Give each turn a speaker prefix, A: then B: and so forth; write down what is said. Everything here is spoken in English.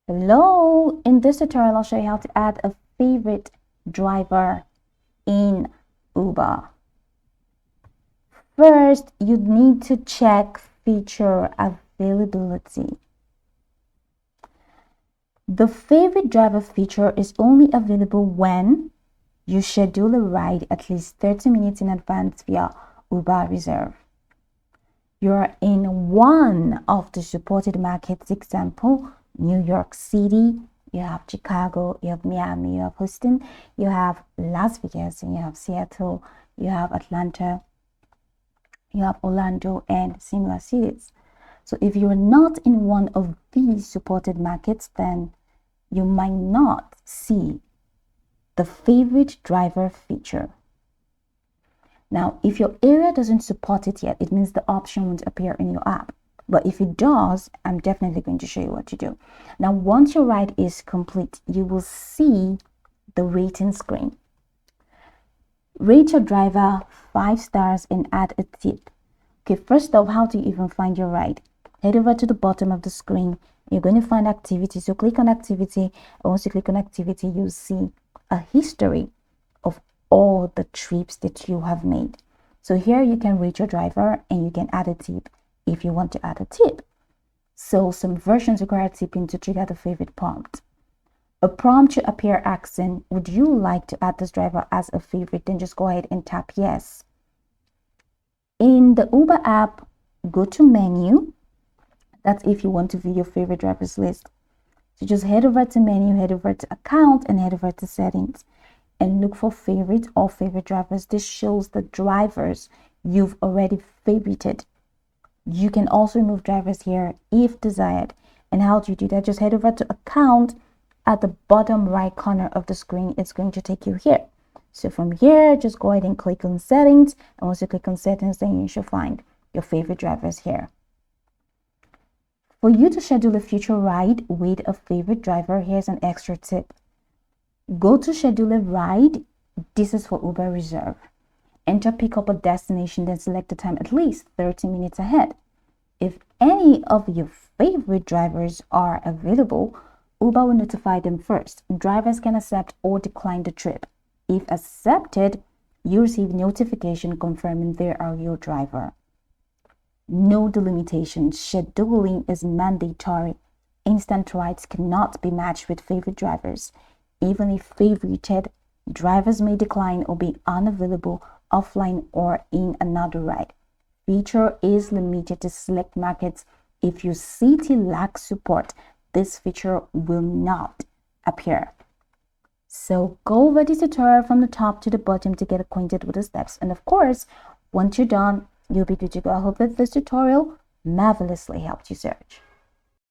A: Hello, in this tutorial I'll show you how to add a favorite driver in Uber. First, you need to check feature availability. The favorite driver feature is only available when you schedule a ride at least 30 minutes in advance via Uber Reserve. You're in one of the supported markets, example, New York City, you have Chicago, you have Miami, you have Houston, you have Las Vegas, and you have Seattle, you have Atlanta, you have Orlando, and similar cities. So if you're not in one of these supported markets, then you might not see the favorite driver feature. Now, if your area doesn't support it yet, it means the option won't appear in your app. But if it does, I'm definitely going to show you what to do. Now, once your ride is complete, you will see the rating screen. Rate your driver 5 stars and add a tip. Okay, first off, how do you even find your ride? Head over to the bottom of the screen. You're going to find activity. So click on activity. And once you click on activity, you'll see a history of all the trips that you have made. So here you can rate your driver and you can add a tip if you want to add a tip. So some versions require tipping to trigger the favorite prompt. A prompt should appear asking, would you like to add this driver as a favorite? Then just go ahead and tap yes. In the Uber app, go to menu. That's if you want to view your favorite drivers list. So just head over to menu, head over to account, and head over to settings and look for favorite or favorite drivers. This shows the drivers you've already favorited. You can also remove drivers here if desired. And how do you do that? Just head over to account. At the bottom right corner of the screen, it's going to take you here. So from here, just go ahead and click on settings. And once you click on settings, then you should find your favorite drivers here. For you to schedule a future ride with a favorite driver, here's an extra tip. Go to schedule a ride. This is for Uber Reserve. Enter pick up a destination, then select the time at least 30 minutes ahead. If any of your favorite drivers are available, Uber will notify them first. Drivers can accept or decline the trip. If accepted, you receive notification confirming they are your driver. Know the limitations. Scheduling is mandatory. Instant rides cannot be matched with favorite drivers. Even if favorited, drivers may decline or be unavailable offline or in another ride. Feature is limited to select markets. If your city lacks support, this feature will not appear. So go over this tutorial from the top to the bottom to get acquainted with the steps. And of course, once you're done, you'll be good to go. I hope that this tutorial marvelously helped you search.